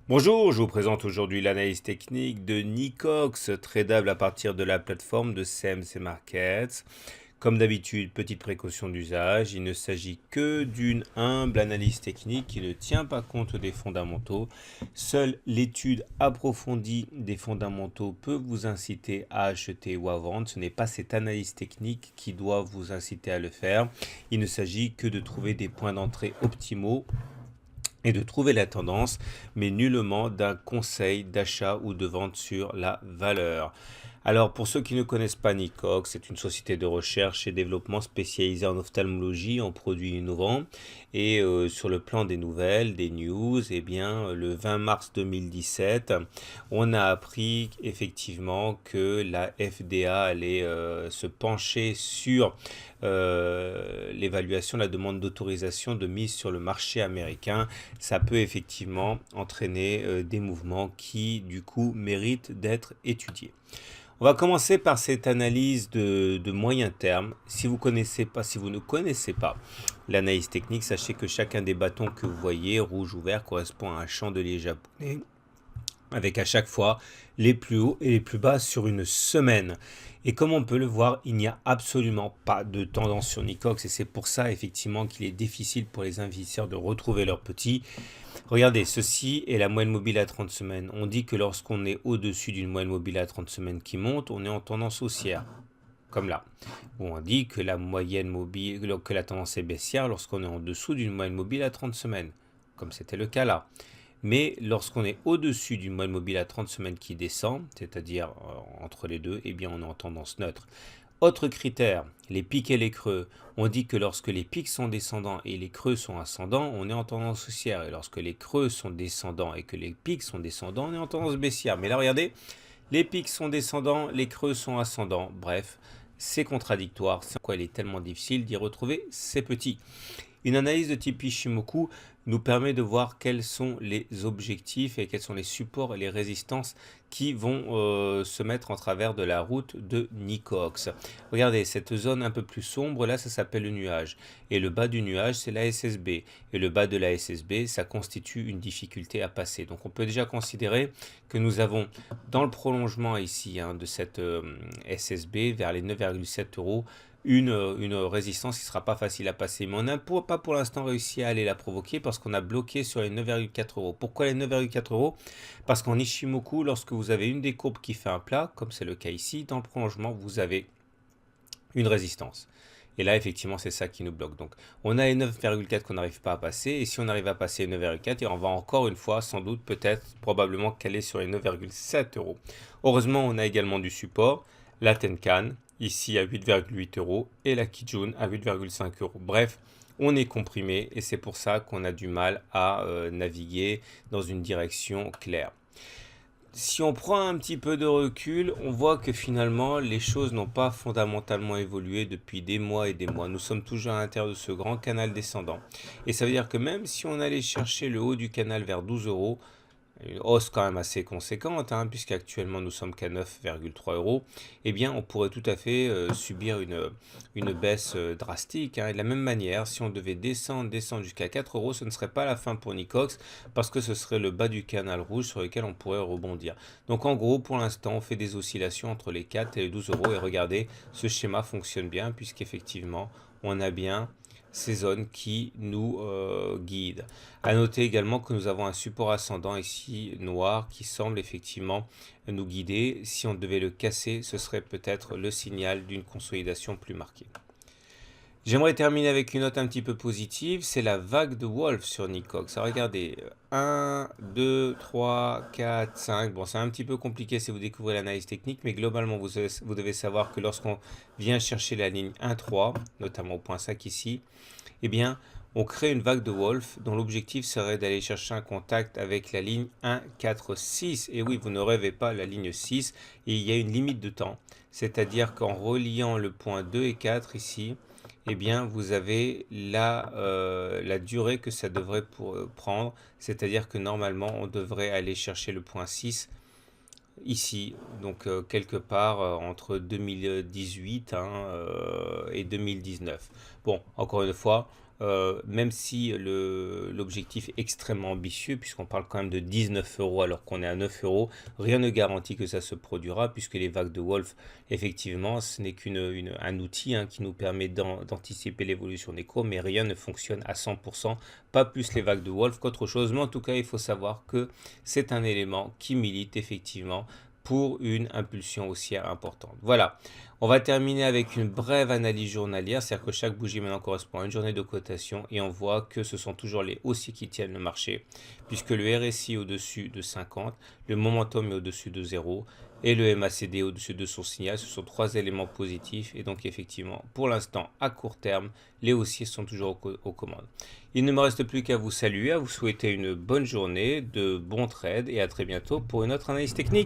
Bonjour, je vous présente aujourd'hui l'analyse technique de Nicox, tradable à partir de la plateforme de CMC Markets. Comme d'habitude, petite précaution d'usage, il ne s'agit que d'une humble analyse technique qui ne tient pas compte des fondamentaux. Seule l'étude approfondie des fondamentaux peut vous inciter à acheter ou à vendre. Ce n'est pas cette analyse technique qui doit vous inciter à le faire. Il ne s'agit que de trouver des points d'entrée optimaux et de trouver la tendance, mais nullement d'un conseil d'achat ou de vente sur la valeur. Alors, pour ceux qui ne connaissent pas Nicox, c'est une société de recherche et développement spécialisée en ophtalmologie, en produits innovants. Et sur le plan des nouvelles, des news, eh bien, le 20 mars 2017, on a appris effectivement que la FDA allait se pencher sur l'évaluation, la demande d'autorisation de mise sur le marché américain. Ça peut effectivement entraîner des mouvements qui, du coup, méritent d'être étudiés. On va commencer par cette analyse de moyen terme. Si vous ne connaissez pas l'analyse technique, sachez que chacun des bâtons que vous voyez, rouge ou vert, correspond à un chandelier japonais, avec à chaque fois les plus hauts et les plus bas sur une semaine. Et comme on peut le voir, il n'y a absolument pas de tendance sur Nicox, et c'est pour ça effectivement qu'il est difficile pour les investisseurs de retrouver leurs petits. Regardez, ceci est la moyenne mobile à 30 semaines. On dit que lorsqu'on est au-dessus d'une moyenne mobile à 30 semaines qui monte, on est en tendance haussière, comme là. Ou on dit que la moyenne mobile, que la tendance est baissière lorsqu'on est en dessous d'une moyenne mobile à 30 semaines, comme c'était le cas là. Mais lorsqu'on est au-dessus d'une moyenne mobile à 30 semaines qui descend, c'est-à-dire entre les deux, eh bien on est en tendance neutre. Autre critère, les pics et les creux. On dit que lorsque les pics sont descendants et les creux sont ascendants, on est en tendance haussière. Et lorsque les creux sont descendants et que les pics sont descendants, on est en tendance baissière. Mais là, regardez, les pics sont descendants, les creux sont ascendants. Bref, c'est contradictoire. C'est pourquoi il est tellement difficile d'y retrouver ces petits. Une analyse de type Ishimoku nous permet de voir quels sont les objectifs et quels sont les supports et les résistances qui vont se mettre en travers de la route de Nicox. Regardez, cette zone un peu plus sombre, là, ça s'appelle le nuage. Et le bas du nuage, c'est la SSB. Et le bas de la SSB, ça constitue une difficulté à passer. Donc on peut déjà considérer que nous avons dans le prolongement ici de cette SSB vers les 9,7 euros, une résistance qui ne sera pas facile à passer. Mais on n'a pas pour l'instant réussi à aller la provoquer parce qu'on a bloqué sur les 9,4 euros. Pourquoi les 9,4 euros? Parce qu'en Ishimoku, lorsque vous avez une des courbes qui fait un plat, comme c'est le cas ici, dans le prolongement, vous avez une résistance. Et là, effectivement, c'est ça qui nous bloque. Donc, on a les 9,4 qu'on n'arrive pas à passer. Et si on arrive à passer les 9,4, et on va encore une fois, sans doute, peut-être, probablement caler sur les 9,7 euros. Heureusement, on a également du support. La Tenkan, ici à 8,8 euros, et la Kijun à 8,5 euros. Bref, on est comprimé et c'est pour ça qu'on a du mal à naviguer dans une direction claire. Si on prend un petit peu de recul, on voit que finalement les choses n'ont pas fondamentalement évolué depuis des mois et des mois. Nous sommes toujours à l'intérieur de ce grand canal descendant. Et ça veut dire que même si on allait chercher le haut du canal vers 12 euros, une hausse quand même assez conséquente, puisqu'actuellement nous sommes qu'à 9,3 euros, eh bien on pourrait tout à fait subir une baisse drastique. Et de la même manière, si on devait descendre jusqu'à 4 euros, ce ne serait pas la fin pour Nicox, parce que ce serait le bas du canal rouge sur lequel on pourrait rebondir. Donc en gros, pour l'instant, on fait des oscillations entre les 4 et les 12 euros, et regardez, ce schéma fonctionne bien, puisqu'effectivement, on a bien ces zones qui nous guident. À noter également que nous avons un support ascendant ici noir qui semble effectivement nous guider. Si on devait le casser, ce serait peut-être le signal d'une consolidation plus marquée. J'aimerais terminer avec une note un petit peu positive, c'est la vague de Wolf sur Nicox. Alors regardez, 1, 2, 3, 4, 5. Bon, c'est un petit peu compliqué si vous découvrez l'analyse technique, mais globalement, vous devez savoir que lorsqu'on vient chercher la ligne 1, 3, notamment au point 5 ici, eh bien, on crée une vague de Wolf dont l'objectif serait d'aller chercher un contact avec la ligne 1, 4, 6. Et oui, vous ne rêvez pas, la ligne 6, et il y a une limite de temps. C'est-à-dire qu'en reliant le point 2 et 4 ici, eh bien, vous avez la durée que ça devrait prendre. C'est-à-dire que normalement, on devrait aller chercher le point 6 ici, donc quelque part entre 2018 et 2019. Bon, encore une fois, même si l'objectif est extrêmement ambitieux, puisqu'on parle quand même de 19 euros alors qu'on est à 9 euros, rien ne garantit que ça se produira, puisque les vagues de Wolf, effectivement, ce n'est qu'un outil hein, qui nous permet d'anticiper l'évolution des cours, mais rien ne fonctionne à 100%, pas plus les vagues de Wolf qu'autre chose. Mais en tout cas, il faut savoir que c'est un élément qui milite effectivement pour une impulsion haussière importante. Voilà, on va terminer avec une brève analyse journalière, c'est-à-dire que chaque bougie maintenant correspond à une journée de cotation et on voit que ce sont toujours les haussiers qui tiennent le marché, puisque le RSI est au-dessus de 50, le momentum est au-dessus de 0 et le MACD au-dessus de son signal. Ce sont trois éléments positifs et donc effectivement, pour l'instant, à court terme, les haussiers sont toujours aux commandes. Il ne me reste plus qu'à vous saluer, à vous souhaiter une bonne journée, de bons trades et à très bientôt pour une autre analyse technique.